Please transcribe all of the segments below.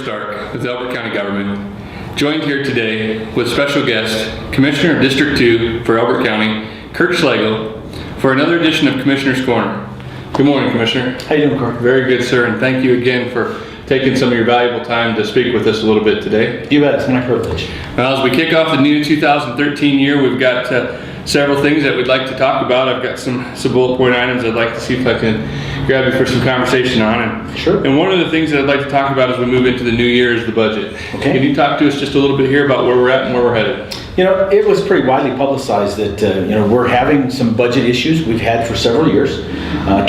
Cory with Elbert County Government, joined here today with special guest, Commissioner of District 2 for Elbert County, Kurt Schlegel, for another edition of Commissioner's Corner. Good morning, Commissioner. How you doing, Cory? Very good, sir, and thank you again for taking some of your valuable time to speak with us a little bit today. You bet, it's my privilege. Well, as we kick off the new 2013 year, we've got several things that we'd like to talk about. I've got some bullet point items I'd like to see if I can grab you for some conversation on. Sure. And one of the things that I'd like to talk about as we move into the new year is the budget. Okay. Can you talk to us just a little bit here about where we're at and where we're headed? You know, it was pretty widely publicized that, we're having some budget issues we've had for several years.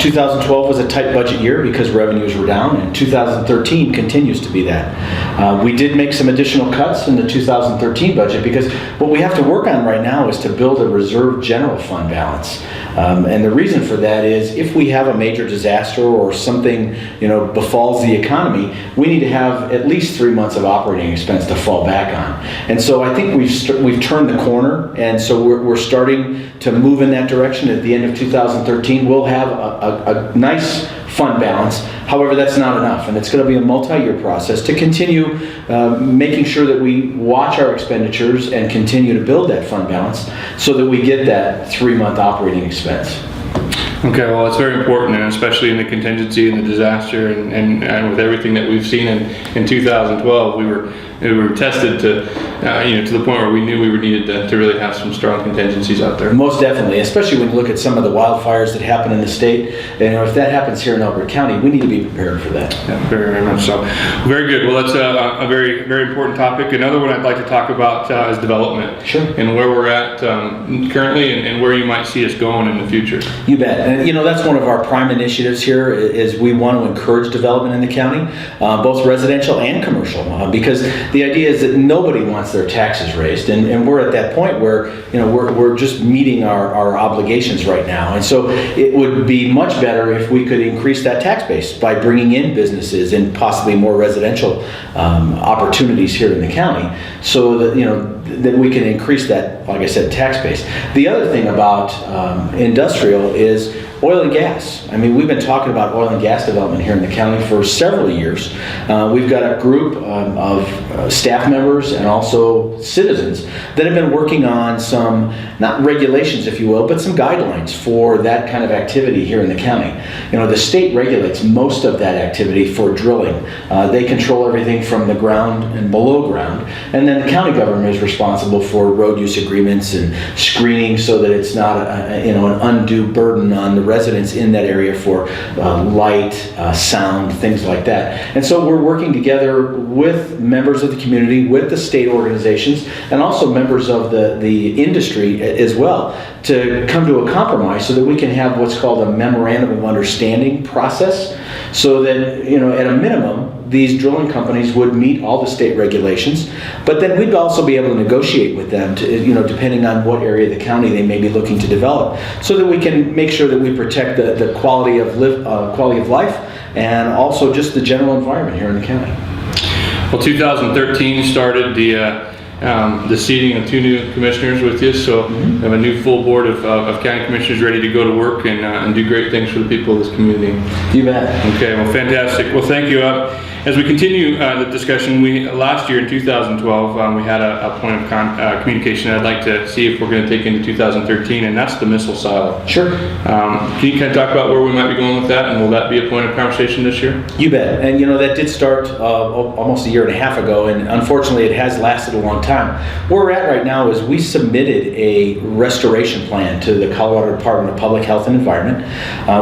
2012 was a tight budget year because revenues were down, and 2013 continues to be that. We did make some additional cuts in the 2013 budget because what we have to work on right now is to build a reserve general fund balance. And the reason for that is if we have a major disaster or something, befalls the economy, we need to have at least 3 months of operating expense to fall back on. And so I think we've turned the corner, and so we're starting to move in that direction. At the end of 2013, we'll have a nice fund balance. However, that's not enough, and it's going to be a multi-year process to continue making sure that we watch our expenditures and continue to build that fund balance so that we get that 3-month operating expense. Okay, well, it's very important, and especially in the contingency and the disaster, and with everything that we've seen in 2012, we were tested to the point where we knew we were needed to really have some strong contingencies out there. Most definitely, especially when you look at some of the wildfires that happen in the state. And if that happens here in Elbert County, we need to be prepared for that. Yeah, very, very much so. Very good. Well, that's a very, very important topic. Another one I'd like to talk about is development. Sure. And where we're at currently, and where you might see us going in the future. You bet. And that's one of our prime initiatives here is we want to encourage development in the county, both residential and commercial, because the idea is that nobody wants their taxes raised, and we're at that point where we're just meeting our obligations right now. And so it would be much better if we could increase that tax base by bringing in businesses and possibly more residential opportunities here in the county, so that that we can increase that, like I said, tax base. The other thing about industrial is oil and gas. I mean, we've been talking about oil and gas development here in the county for several years. We've got a group of staff members and also citizens that have been working on some, not regulations if you will, but some guidelines for that kind of activity here in the county. The state regulates most of that activity for drilling. They control everything from the ground and below ground, and then the county government is responsible for road use agreements and screening so that it's not an undue burden on the residents in that area for light, sound, things like that. And so we're working together with members of the community, with the state organizations, and also members of the industry as well, to come to a compromise so that we can have what's called a memorandum of understanding process, so that at a minimum these drilling companies would meet all the state regulations, but then we'd also be able to negotiate with them to, depending on what area of the county they may be looking to develop, so that we can make sure that we protect the quality of life and also just the general environment here in the county. Well, 2013 started the seating of 2 new commissioners with you, so we have a new full board of county commissioners ready to go to work and do great things for the people of this community. You bet. Okay, well, fantastic. Well, thank you. As we continue the discussion, last year in 2012, we had a point of communication I'd like to see if we're going to take into 2013, and that's the missile silo. Sure. Can you kind of talk about where we might be going with that, and will that be a point of conversation this year? You bet. And that did start almost a year and a half ago, and unfortunately it has lasted a long time. Where we're at right now is we submitted a restoration plan to the Colorado Department of Public Health and Environment.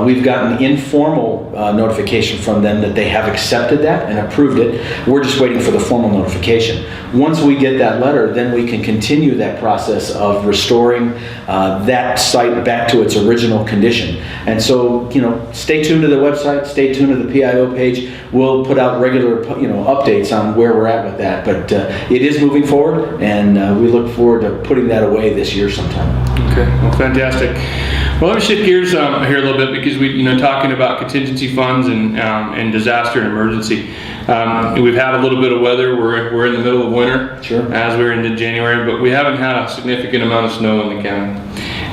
We've gotten informal notification from them that they have accepted that and approved it. We're just waiting for the formal notification. Once we get that letter, then we can continue that process of restoring that site back to its original condition. And so, stay tuned to the website, stay tuned to the PIO page. We'll put out regular, updates on where we're at with that. But it is moving forward, and we look forward to putting that away this year sometime. Okay, well, fantastic. Well, let me shift gears here a little bit, because we, talking about contingency funds and disaster and emergency. We've had a little bit of weather. We're in the middle of winter, Sure. as we're into January, but we haven't had a significant amount of snow in the county.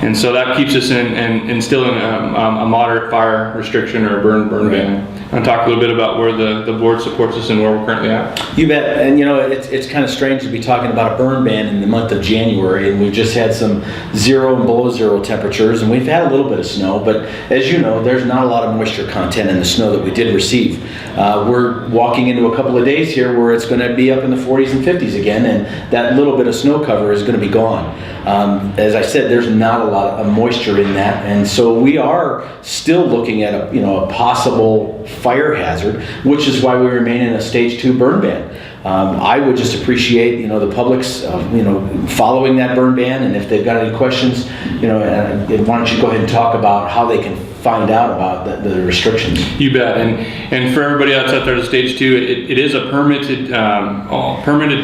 And so that keeps us in still in a moderate fire restriction or a burn ban. And talk a little bit about where the board supports us and where we're currently at. You bet. And you know, it's kind of strange to be talking about a burn ban in the month of January, and we've just had some 0 and below 0 temperatures, and we've had a little bit of snow, but as you know, there's not a lot of moisture content in the snow that we did receive. We're walking into a couple of days here where it's going to be up in the 40s and 50s again, and that little bit of snow cover is going to be gone. As I said, there's not a lot of moisture in that, and so we are still looking at a possible fire hazard, which is why we remain in a stage 2 burn ban. I would just appreciate the public's following that burn ban, and if they've got any questions, why don't you go ahead and talk about how they can find out about the restrictions. You bet. And for everybody else out there to stage 2, it is a permitted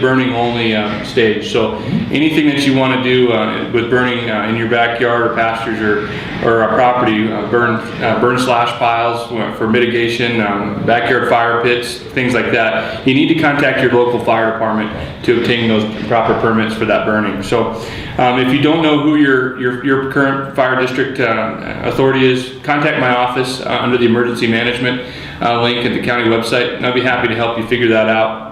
burning only stage. So anything that you want to do with burning in your backyard or pastures or a property, burn slash piles for mitigation, backyard fire pits, things like that, you need to contact your local fire department to obtain those proper permits for that burning. So if you don't know who your current fire district authority is, contact my office under the emergency management link at the county website, and I'll be happy to help you figure that out.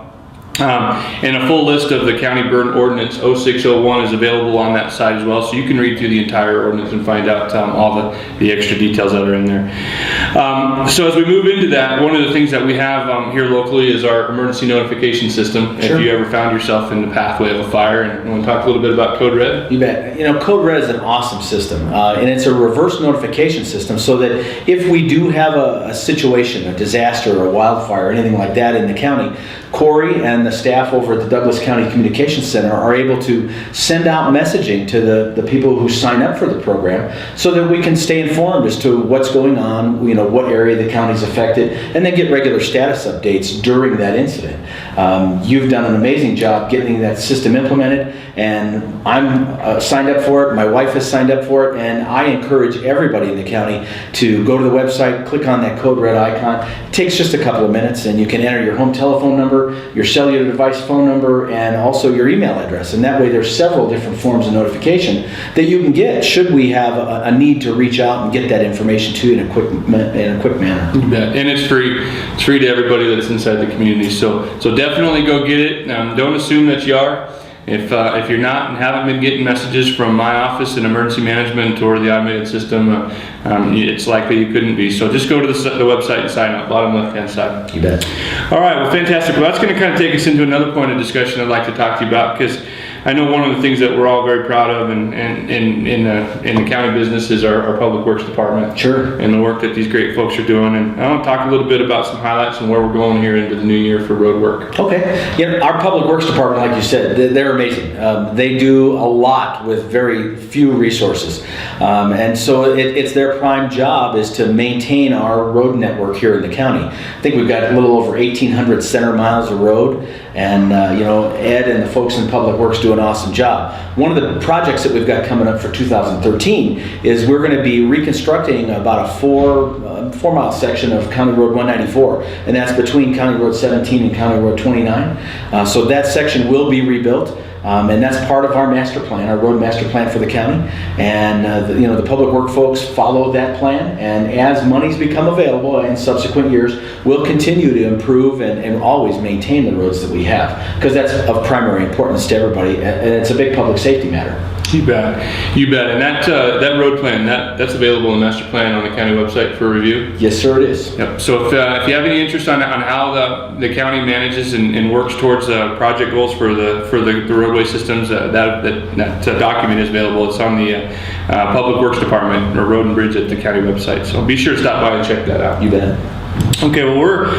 And a full list of the county burn ordinance 0601 is available on that site as well, so you can read through the entire ordinance and find out all the extra details that are in there. So as we move into that, one of the things that we have here locally is our emergency notification system. Sure. If you ever found yourself in the pathway of a fire, and want to talk a little bit about Code Red? You bet. Code Red is an awesome system, and it's a reverse notification system, so that if we do have a situation, a disaster, or a wildfire, or anything like that in the county, Cory and the staff over at the Douglas County Communications Center are able to send out messaging to the people who sign up for the program, so that we can stay informed as to what's going on, what area the county's affected, and then get regular status updates during that incident. You've done an amazing job getting that system implemented, and I'm signed up for it. My wife has signed up for it, and I encourage everybody in the county to go to the website, click on that Code Red icon. It takes just a couple of minutes, and you can enter your home telephone number, your cellular device phone number, and also your email address. And that way there's several different forms of notification that you can get should we have a need to reach out and get that information to you in a quick manner. You bet. And it's free. It's free to everybody that's inside the community. So definitely go get it. Don't assume that you are. If you're not and haven't been getting messages from my office in emergency management or the automated system, it's likely you couldn't be. So just go to the website and sign up, bottom left-hand side. You bet. All right, well, fantastic. Well, that's going to kind of take us into another point of discussion I'd like to talk to you about, because I know one of the things that we're all very proud of in the county business is our public works department. Sure. And the work that these great folks are doing. And I want to talk a little bit about some highlights and where we're going here into the new year for road work. Okay. Our public works department, like you said, they're amazing. They do a lot with very few resources. And so it's their prime job is to maintain our road network here in the county. I think we've got a little over 1,800 center miles of road. And Ed and the folks in Public Works do an awesome job. One of the projects that we've got coming up for 2013 is we're going to be reconstructing about a 4-mile section of County Road 194, and that's between County Road 17 and County Road 29. So that section will be rebuilt. And that's part of our master plan, our road master plan for the county. And the public work folks follow that plan. And as monies become available in subsequent years, we'll continue to improve and always maintain the roads that we have, because that's of primary importance to everybody, and it's a big public safety matter. You bet. And that road plan, that's available in the master plan on the county website for review? Yes, sir, it is. Yep. So if you have any interest on how the county manages and works towards project goals for the roadway systems, that document is available. It's on the Public Works Department or Road and Bridge at the county website. So be sure to stop by and check that out. You bet. Okay, well, we're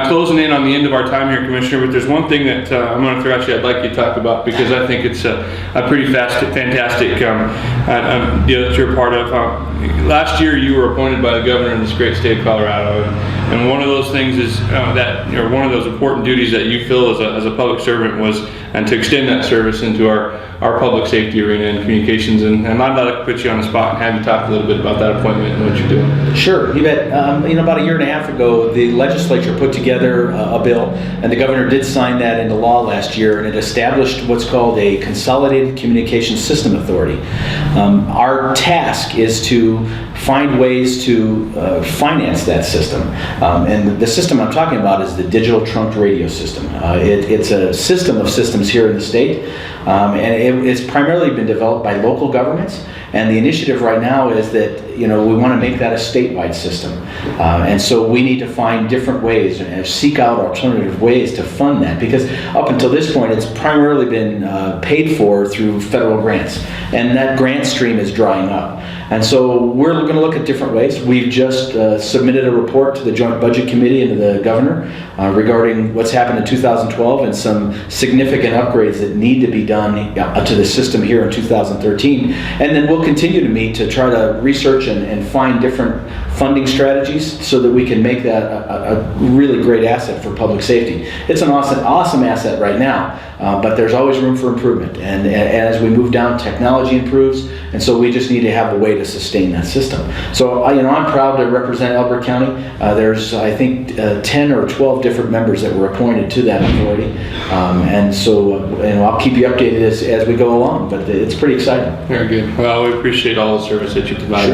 closing in on the end of our time here, Commissioner, but there's one thing that I'm going to throw at you I'd like you to talk about, because I think it's a pretty fantastic deal that you're a part of. Last year, you were appointed by the governor in this great state of Colorado, and one of those things is one of those important duties that you fill as a public servant was and to extend that service into our public safety arena and communications. And I'd like to put you on the spot and have you talk a little bit about that appointment and what you're doing. Sure, you bet. About a year and a half ago, the legislature put together a bill, and the governor did sign that into law last year, and it established what's called a Consolidated Communications System Authority. Our task is to find ways to finance that system. And the system I'm talking about is the digital trunked radio system. It's a system of systems here in the state, and it's primarily been developed by local governments. And the initiative right now is that we want to make that a statewide system. And so we need to find different ways and seek out alternative ways to fund that, because up until this point it's primarily been paid for through federal grants, and that grant stream is drying up. And so we're going to look at different ways. We've just submitted a report to the Joint Budget Committee and to the governor regarding what's happened in 2012 and some significant upgrades that need to be done to the system here in 2013. And then we'll continue to meet to try to research and find different funding strategies so that we can make that a really great asset for public safety. It's an awesome asset right now, but there's always room for improvement. And as we move down, technology improves, and so we just need to have a way to sustain that system. So I'm proud to represent Elbert County. There's, I think, 10 or 12 different members that were appointed to that authority, and so I'll keep you updated as we go along. But it's pretty exciting. Very good. Well, we appreciate all the service that you provide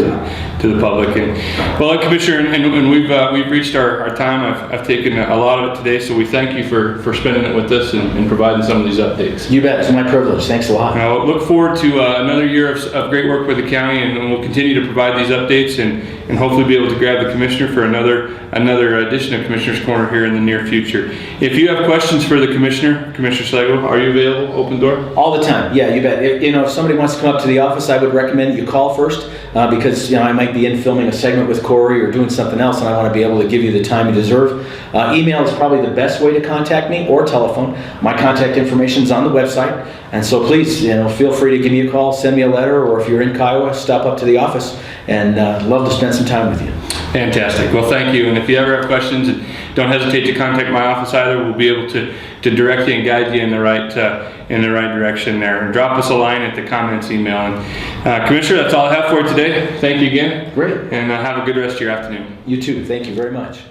to the public. And well, Commissioner, and we've reached our time. I've taken a lot of it today, so we thank you for spending it with us and providing some of these updates. You bet. It's my privilege. Thanks a lot. I look forward to another year of great work with the county, and we'll continue to provide these updates and hopefully be able to grab the commissioner for another edition of Commissioner's Corner here in the near future. If you have questions for the Commissioner Schlegel, are you available? Open door? All the time. Yeah, you bet. If somebody wants to come up to the office, I would recommend you call first because I might be in filming a segment with Cory or doing something else, and I want to be able to give you the time you deserve. Email is probably the best way to contact me, or telephone. My contact information is on the website, and so please, feel free to give me a call, send me a letter, or if you're in Kiowa, stop up to the office, and love to spend some time with you. Fantastic. Well, thank you. And if you ever have questions, don't hesitate to contact my office either. We'll be able to direct you and guide you in the right direction there. And drop us a line at the comments email. And Commissioner, that's all I have for you today. Thank you again. Great. And have a good rest of your afternoon. You too. Thank you very much.